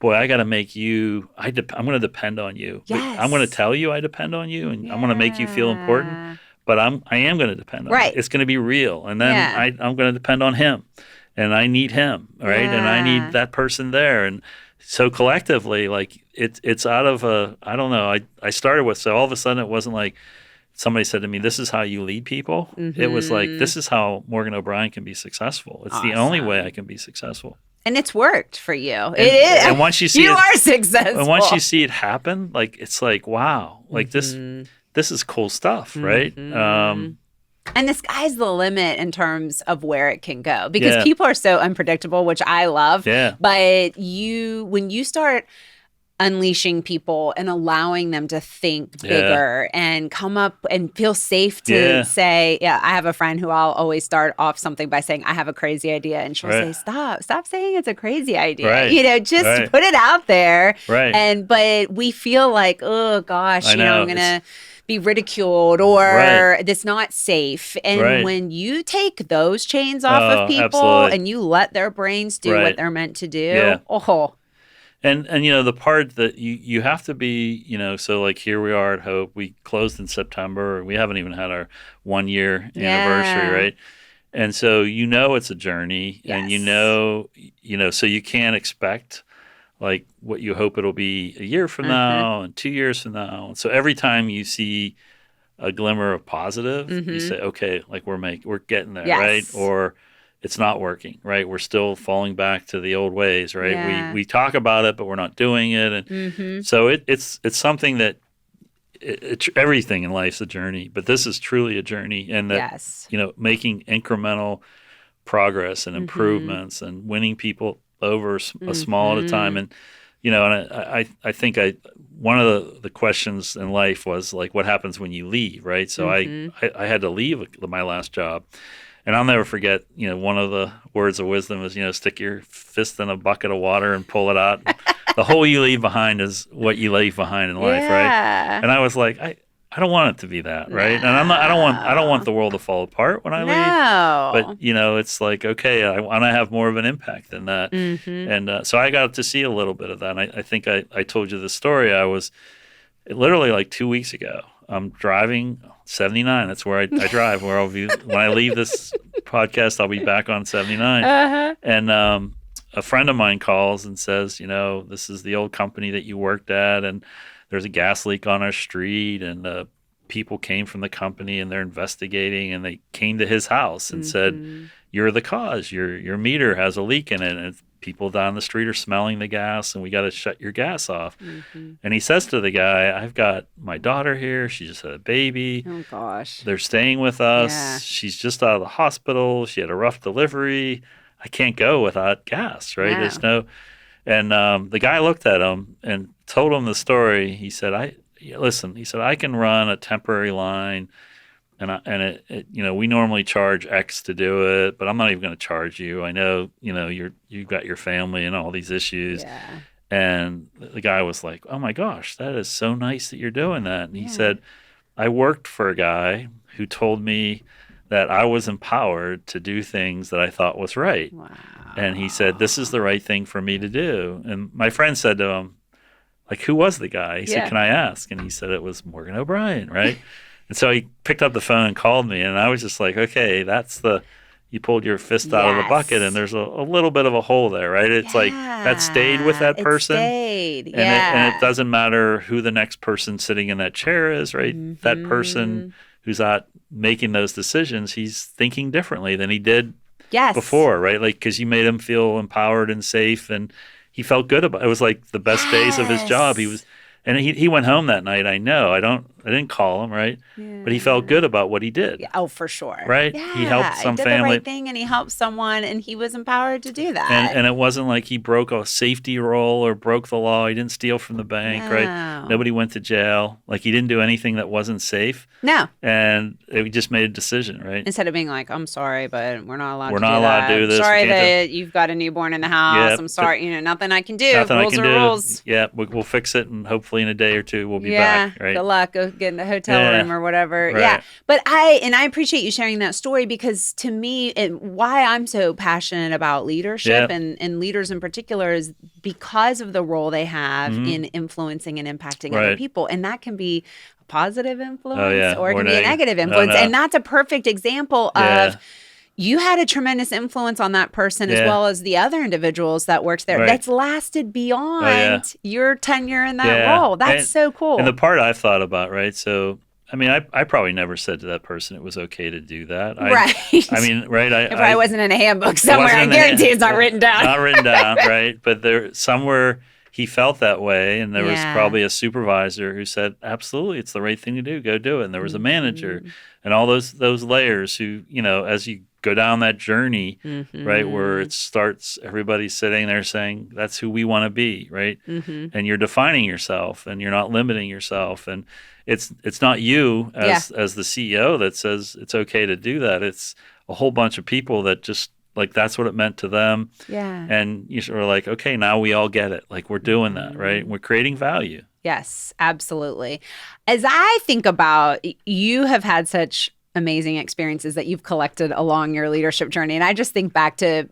boy, I got to make you. I'm going to depend on you. Yes. I'm going to tell you I depend on you, and I'm going to make you feel important. But I am going to depend on you. It's going to be real, and then I'm going to depend on him, and I need him, right? And I need that person there, and so collectively, like it's out of I don't know. I started with, so all of a sudden it wasn't like somebody said to me, this is how you lead people. It was like, this is how Morgan O'Brien can be successful. It's the only way I can be successful. And it's worked for you. It is. And once you see you are successful. And once you see it happen, like it's like, wow, like this is cool stuff, right? And the sky's the limit in terms of where it can go, because people are so unpredictable, which I love. Yeah. But when you start unleashing people and allowing them to think bigger and come up and feel safe to say, I have a friend who I'll always start off something by saying, I have a crazy idea. And she'll say, stop saying it's a crazy idea. Right. You know, just put it out there. Right. But we feel like, oh gosh, I'm going to be ridiculed, or that's not safe. And when you take those chains off of people and you let their brains do what they're meant to do, And you know, the part that you have to be, you know, so like here we are at Hope, we closed in September, we haven't even had our 1 year anniversary, right? And so you know it's a journey, and you know, so you can't expect like what you hope it'll be a year from now and 2 years from now. So every time you see a glimmer of positive, you say, okay, like we're getting there, right? Or it's not working, right? We're still falling back to the old ways, right? We talk about it, but we're not doing it. And so it's something that everything in life's a journey, but this is truly a journey. And that, you know, making incremental progress and improvements and winning people over a small at a time. And, you know, and I think one of the questions in life was like, what happens when you leave, right? So I had to leave my last job. And I'll never forget, you know, one of the words of wisdom is, you know, stick your fist in a bucket of water and pull it out. The hole you leave behind is what you leave behind in life, right? And I was like, I don't want it to be that, right? And I don't want the world to fall apart when I leave. But you know, it's like, okay, I want to have more of an impact than that. And so I got to see a little bit of that. And I think I told you the story. I was literally like 2 weeks ago. I'm driving 79. That's where I drive. Where I'll be when I leave this podcast. I'll be back on 79. And a friend of mine calls and says, you know, this is the old company that you worked at, and there's a gas leak on our street, and people came from the company and they're investigating, and they came to his house and said, you're the cause. Your meter has a leak in it, and people down the street are smelling the gas, and we got to shut your gas off. And he says to the guy, I've got my daughter here. She just had a baby. Oh, gosh. They're staying with us. She's just out of the hospital. She had a rough delivery. I can't go without gas, right? No. There's no, and the guy looked at him and told him the story. He said, listen, he said, I can run a temporary line and we normally charge X to do it, but I'm not even going to charge you. I know, you've got your family and all these issues. Yeah. And the guy was like, oh my gosh, that is so nice that you're doing that. And he said, I worked for a guy who told me that I was empowered to do things that I thought was right. Wow. And he said, this is the right thing for me to do. And my friend said to him, like, who was the guy? He said, can I ask? And he said, it was Morgan O'Brien, right? And so he picked up the phone and called me. And I was just like, okay, you pulled your fist out of the bucket and there's a little bit of a hole there, right? It's like that stayed with that person. It stayed. And it doesn't matter who the next person sitting in that chair is, right? Mm-hmm. That person who's out making those decisions, he's thinking differently than he did before, right? Like, because you made him feel empowered and safe, and he felt good about it. It was like the best days of his job. He went home that night. I know. I didn't call him, right? Yeah. But he felt good about what he did. Yeah. Oh, for sure. Right? Yeah. He helped some he did family. the right thing, and he helped someone, and he was empowered to do that. And it wasn't like he broke a safety rule or broke the law. He didn't steal from the bank, right? Nobody went to jail. Like, he didn't do anything that wasn't safe. No. And he just made a decision, right? Instead of being like, I'm sorry, but we're not allowed to do this. Sorry that you've got a newborn in the house. Yep. I'm sorry. Nothing I can do. Rules are rules. Yeah, we'll fix it, and hopefully in a day or two we'll be back, right? Good luck. Go get in the hotel room or whatever. Right. Yeah. But I appreciate you sharing that story, because to me, why I'm so passionate about leadership and leaders in particular is because of the role they have in influencing and impacting other people. And that can be a positive influence or it can be a negative influence. And that's a perfect example of you had a tremendous influence on that person as well as the other individuals that worked there. That's lasted beyond your tenure in that role. That's so cool. And the part I've thought about, right? So, I mean, I probably never said to that person it was okay to do that. Right. I mean, right? It probably wasn't in a handbook somewhere. I guarantee it's not written down. Not written down, right? But there somewhere he felt that way, and there was probably a supervisor who said, absolutely, it's the right thing to do. Go do it. And there was a manager and all those layers who, as you go down that journey, right, where it starts, everybody's sitting there saying, that's who we want to be, right? And you're defining yourself, and you're not limiting yourself. And it's not you as the CEO that says it's okay to do that. It's a whole bunch of people that just, like, that's what it meant to them. Yeah. And you sort of like, okay, now we all get it. Like, we're doing that, right? We're creating value. Yes, absolutely. As I think about, you have had such amazing experiences that you've collected along your leadership journey. And I just think back to,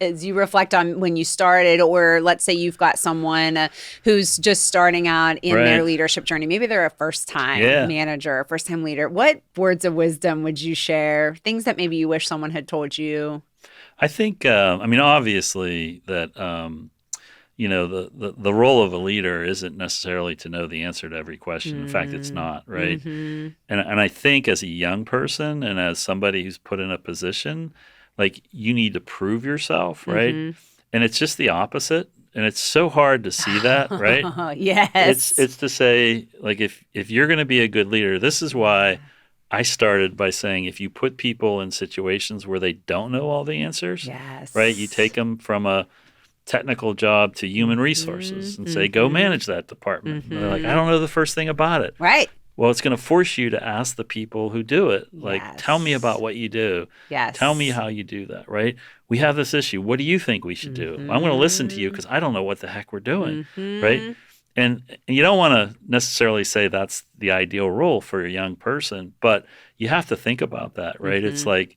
as you reflect on when you started, or let's say you've got someone who's just starting out in their leadership journey. Maybe they're a first-time manager, a first-time leader. What words of wisdom would you share? Things that maybe you wish someone had told you? I think, obviously that, the role of a leader isn't necessarily to know the answer to every question. In fact, it's not, right? And I think as a young person and as somebody who's put in a position, like, you need to prove yourself, right? And it's just the opposite. And it's so hard to see that, right? Yes. It's to say, like, if you're going to be a good leader, this is why I started by saying, if you put people in situations where they don't know all the answers, right? You take them from a technical job to human resources and say, go manage that department. And they're like, I don't know the first thing about it. Right. Well, it's going to force you to ask the people who do it. Like, tell me about what you do. Tell me how you do that, right? We have this issue. What do you think we should do? I'm going to listen to you because I don't know what the heck we're doing, right? And you don't want to necessarily say that's the ideal role for a young person, but you have to think about that, right? It's like,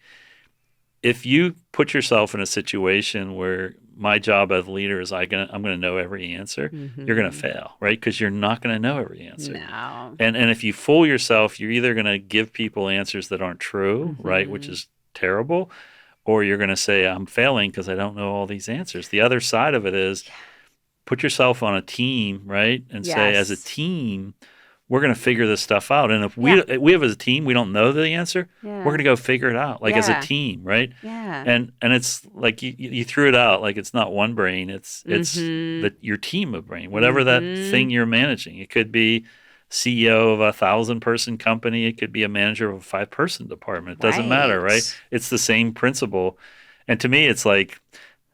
if you put yourself in a situation where my job as leader is I'm going to know every answer, you're going to fail, right? Because you're not going to know every answer. No. And if you fool yourself, you're either going to give people answers that aren't true, right, which is terrible, or you're going to say, I'm failing because I don't know all these answers. The other side of it is put yourself on a team, right, and say, as a team, we're going to figure this stuff out. And if we have as a team, we don't know the answer, we're going to go figure it out, like as a team, right? Yeah. And it's like you threw it out, like it's not one brain, it's your team of brain, whatever that thing you're managing. It could be CEO of 1,000-person company. It could be a manager of a 5-person department. It doesn't matter, right? It's the same principle. And to me, it's like,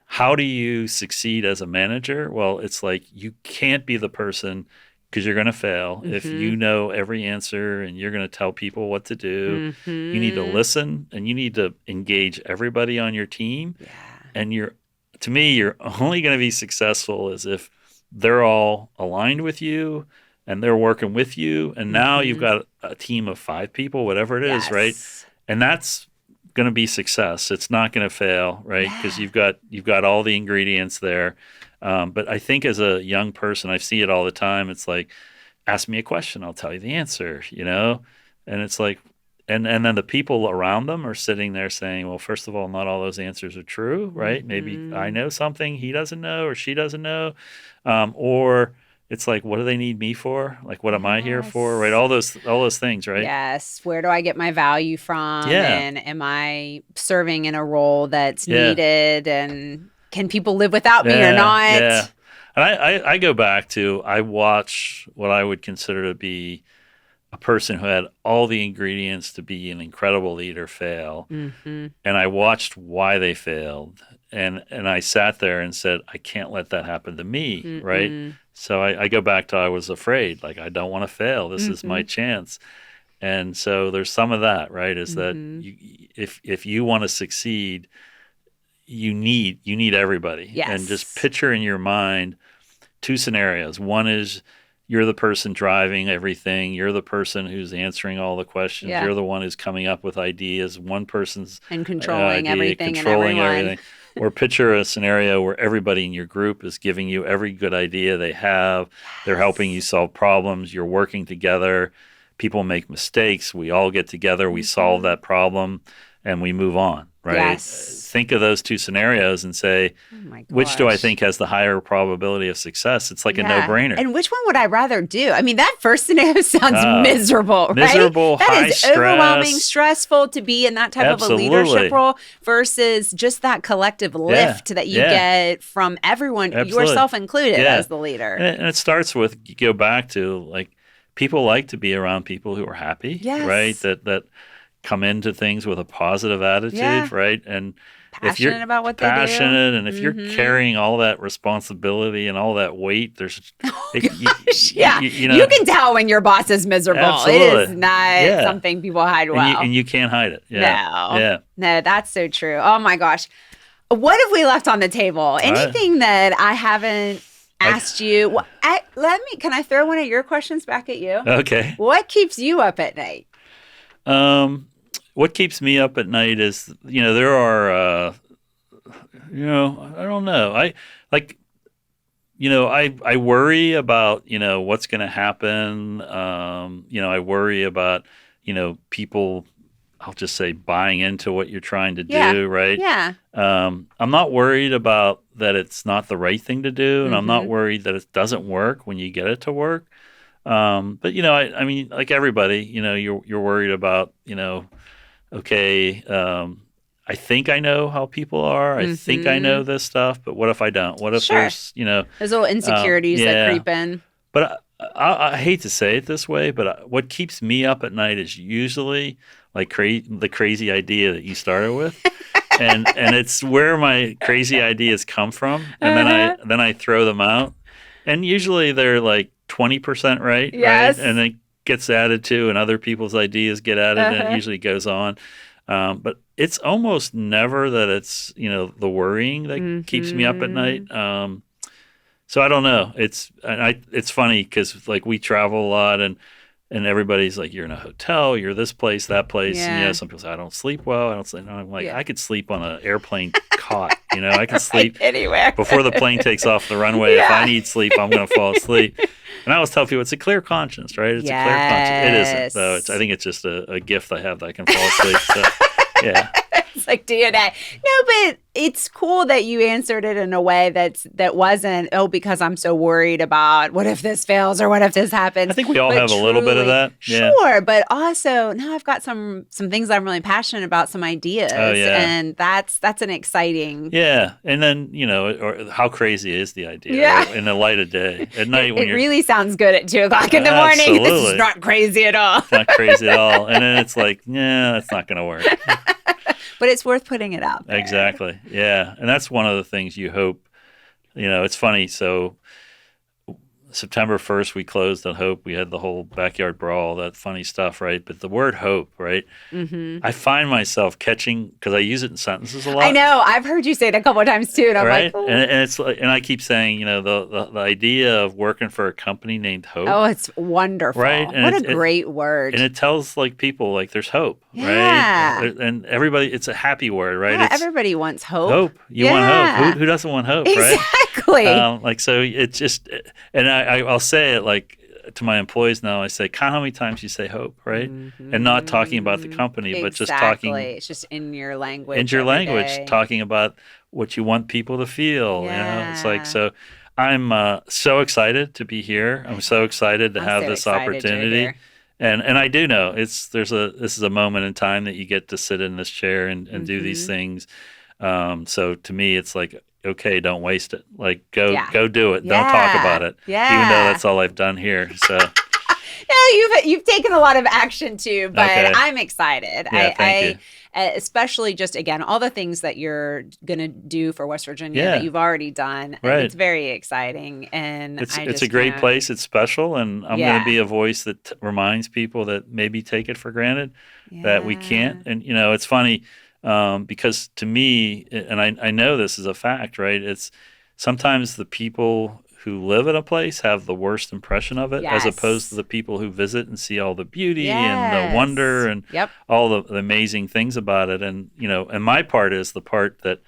how do you succeed as a manager? Well, it's like you can't be the person, because you're going to fail if you know every answer and you're going to tell people what to do. You need to listen and you need to engage everybody on your team. Yeah. And to me, you're only going to be successful as if they're all aligned with you and they're working with you. And now you've got a team of 5 people, whatever it is, right? And that's going to be success. It's not going to fail, right? Because you've got all the ingredients there. But I think as a young person, I see it all the time. It's like, ask me a question, I'll tell you the answer, And it's like, and then the people around them are sitting there saying, well, first of all, not all those answers are true, right? Maybe I know something he doesn't know or she doesn't know. Or it's like, what do they need me for? Like, what am I here for? Right? All those things, right? Yes. Where do I get my value from? Yeah. And am I serving in a role that's needed? And can people live without me or not? Yeah. And I go back to, I watch what I would consider to be a person who had all the ingredients to be an incredible leader fail. And I watched why they failed. And I sat there and said, I can't let that happen to me, right? So I go back to, I was afraid, like, I don't want to fail. This is my chance. And so there's some of that, right? Is that if you want to succeed, you need everybody. Yes. And just picture in your mind 2 scenarios. One is you're the person driving everything. You're the person who's answering all the questions. Yeah. You're the one who's coming up with ideas. One person's and controlling idea, everything controlling and everyone. everything. Or picture a scenario where everybody in your group is giving you every good idea they have. They're helping you solve problems. You're working together. People make mistakes. We all get together. We solve that problem, and we move on. Right? Yes. Think of those 2 scenarios and say, which do I think has the higher probability of success? It's like a no-brainer. And which one would I rather do? I mean, that first scenario sounds miserable, right? Miserable, that high is stress. overwhelming, stressful to be in that type of a leadership role versus just that collective lift that you get from everyone, yourself included, as the leader. And it starts with, you go back to, like, people like to be around people who are happy, right? That come into things with a positive attitude, right? And passionate if you're about what they do. Passionate, and if you're carrying all that responsibility and all that weight, there's you can tell when your boss is miserable. Absolutely. It is not something people hide well. And you can't hide it. No, that's so true. Oh my gosh, what have we left on the table? Anything that I haven't asked you? Can I throw one of your questions back at you? Okay. What keeps you up at night? What keeps me up at night is, there are, I don't know. I worry about, what's going to happen. I worry about, people, I'll just say, buying into what you're trying to do, right? Yeah. I'm not worried about that it's not the right thing to do, and I'm not worried that it doesn't work when you get it to work. But I mean, like everybody, you're worried about, I think I know how people are. I think I know this stuff, but what if I don't? What if there's, there's little insecurities that creep in. But I hate to say it this way, but what keeps me up at night is usually like the crazy idea that you started with. and it's where my crazy ideas come from. And then I throw them out. And usually they're like 20% right. Yes. Right? And it gets added to, and other people's ideas get added, and it usually goes on. But it's almost never that it's, the worrying that keeps me up at night. So I don't know. It's funny because, like, we travel a lot, and everybody's like, you're in a hotel, you're this place, that place. Yeah. And some people say, I don't sleep well. I don't sleep. And I'm like, I could sleep on an airplane cot. I can sleep anywhere before the plane takes off the runway. If I need sleep, I'm going to fall asleep. And I always tell people it's a clear conscience, right? It's a clear conscience. It isn't, though. I think it's just a gift I have that I can fall asleep. So, yeah. It's like DNA. No, but it's cool that you answered it in a way that wasn't, because I'm so worried about what if this fails or what if this happens. I think we all have a little bit of that. Yeah. Sure, but also now I've got some things I'm really passionate about, some ideas. Oh, yeah. And that's an exciting. Yeah. And then, or how crazy is the idea? Yeah. Right? In the light of day. At night when it really sounds good at 2:00 in the morning. Absolutely. This is not crazy at all. It's not crazy at all. And then it's like, that's not going to work. but it's worth putting it out there. Exactly. Yeah. And that's one of the things you hope, it's funny. So September 1st, we closed on Hope. We had the whole backyard brawl, that funny stuff, right? But the word hope, right? I find myself catching, because I use it in sentences a lot. I know. I've heard you say it a couple of times too. And I'm right? like, and it's like, and I keep saying, the idea of working for a company named Hope. oh, it's wonderful. Right? And what a great word. And it tells people there's hope, yeah. right? And everybody, it's a happy word, right? Yeah, everybody wants hope. Hope. You want hope. Who doesn't want hope, right? Exactly. So it's just, and I'll say it to my employees now, I say, count how many times you say hope, right? And not talking about the company, but just talking. It's just in your language. In your language, talking about what you want people to feel. Yeah. It's like, so I'm so excited to be here. I'm so excited to have this opportunity. And I do know this is a moment in time that you get to sit in this chair and do these things. So to me, it's like, okay, don't waste it. Like, go do it. Don't talk about it. Yeah. Even though that's all I've done here. So. No, you've taken a lot of action too, but Okay. I'm excited. Yeah, thank you. Especially just, again, all the things that you're going to do for West Virginia that you've already done. Right. It's very exciting. And it's a great place. It's special. And I'm going to be a voice that reminds people that maybe take it for granted that we can't. And, it's funny. Because to me, and I know this is a fact, right? It's sometimes the people who live in a place have the worst impression of it, as opposed to the people who visit and see all the beauty and the wonder and all the amazing things about it. And, and my part is the part that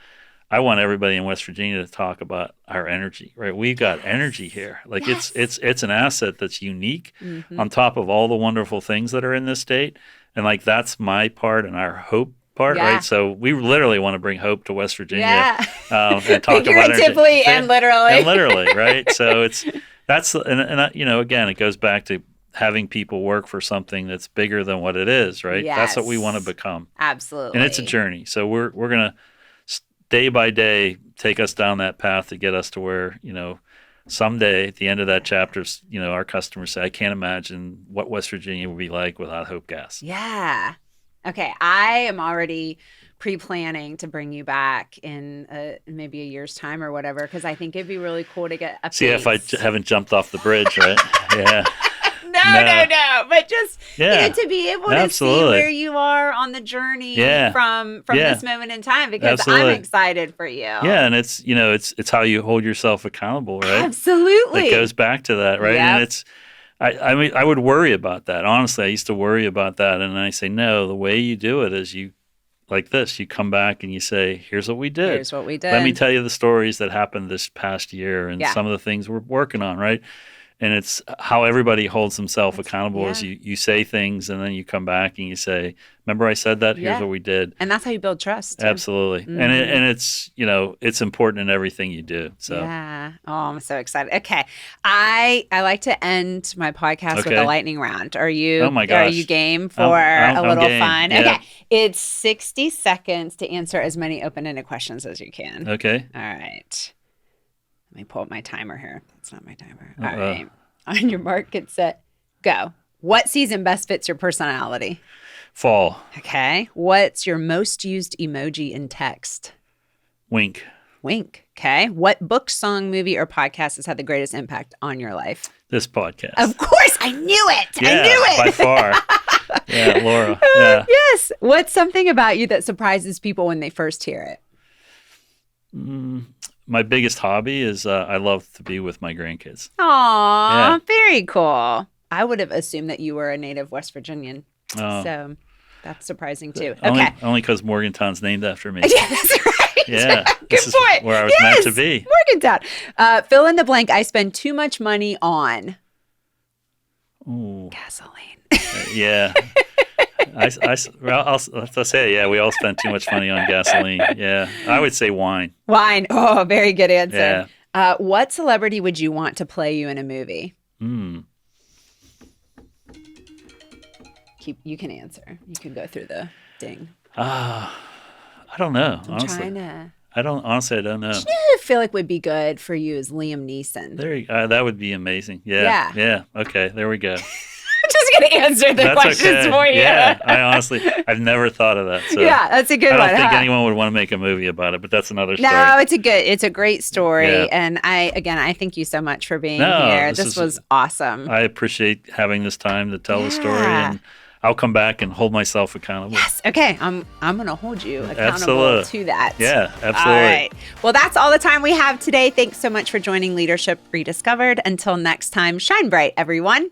I want everybody in West Virginia to talk about our energy, right? We've got energy here. Like it's an asset that's unique on top of all the wonderful things that are in this state. And that's my part and our hope part, right? So we literally want to bring hope to West Virginia and talk about it. Figuratively and literally. And literally, right? So again, it goes back to having people work for something that's bigger than what it is, right? Yes. That's what we want to become. Absolutely. And it's a journey. So we're going to day by day take us down that path to get us to where, someday at the end of that chapter, our customers say, I can't imagine what West Virginia would be like without Hope Gas. Yeah. Okay, I am already pre-planning to bring you back in maybe a year's time or whatever, because I think it'd be really cool to get updates. See if I haven't jumped off the bridge, right? Yeah. No. But just to be able to see where you are on the journey from this moment in time, because I'm excited for you. Yeah, and it's it's how you hold yourself accountable, right? Absolutely. It goes back to that, right? Yep. And it's I would worry about that. Honestly, I used to worry about that. And I say, no, the way you do it is you come back and you say, here's what we did. Here's what we did. Let me tell you the stories that happened this past year and some of the things we're working on, right? And it's how everybody holds themselves accountable is you say things and then you come back and you say, remember I said that? Here's what we did. And that's how you build trust. Too. Absolutely. Mm-hmm. And it's, it's important in everything you do. So yeah. Oh, I'm so excited. Okay. I like to end my podcast with a lightning round. Are you Are you game for a little fun? Yeah. Okay. It's 60 seconds to answer as many open-ended questions as you can. Okay. All right. Let me pull up my timer here. That's not my timer. All right. On your mark, get set, go. What season best fits your personality? Fall. Okay. What's your most used emoji in text? Wink. Wink. Okay. What book, song, movie, or podcast has had the greatest impact on your life? This podcast. Of course. I knew it. Yeah, I knew it. By far. Yeah, Laura. Yeah. Yes. What's something about you that surprises people when they first hear it? My biggest hobby is I love to be with my grandkids. Aw, very cool. I would have assumed that you were a native West Virginian. Oh. So that's surprising too. Okay. Only because Morgantown's named after me. Yeah, that's right. Yeah. Good this point. Is where I was meant to be. Morgantown. Fill in the blank. I spend too much money on Ooh. gasoline. Yeah. I'll say, we all spend too much money on gasoline. Yeah. I would say wine. Wine. Oh, very good answer. Yeah. What celebrity would you want to play you in a movie? You can answer. You can go through the ding. I don't know. Honestly. I don't know. I feel like would be good for you is Liam Neeson. That would be amazing. Yeah. Okay. There we go. I'm just going to answer the questions for you. Yeah, I've never thought of that. So yeah, that's a good one. I don't think anyone would want to make a movie about it, but that's another story. No, it's a great story. And I thank you so much for being here. This was awesome. I appreciate having this time to tell the story, and I'll come back and hold myself accountable. Yes. Okay. I'm going to hold you accountable to that. Yeah, absolutely. All right. Well, that's all the time we have today. Thanks so much for joining Leadership Rediscovered. Until next time, shine bright, everyone.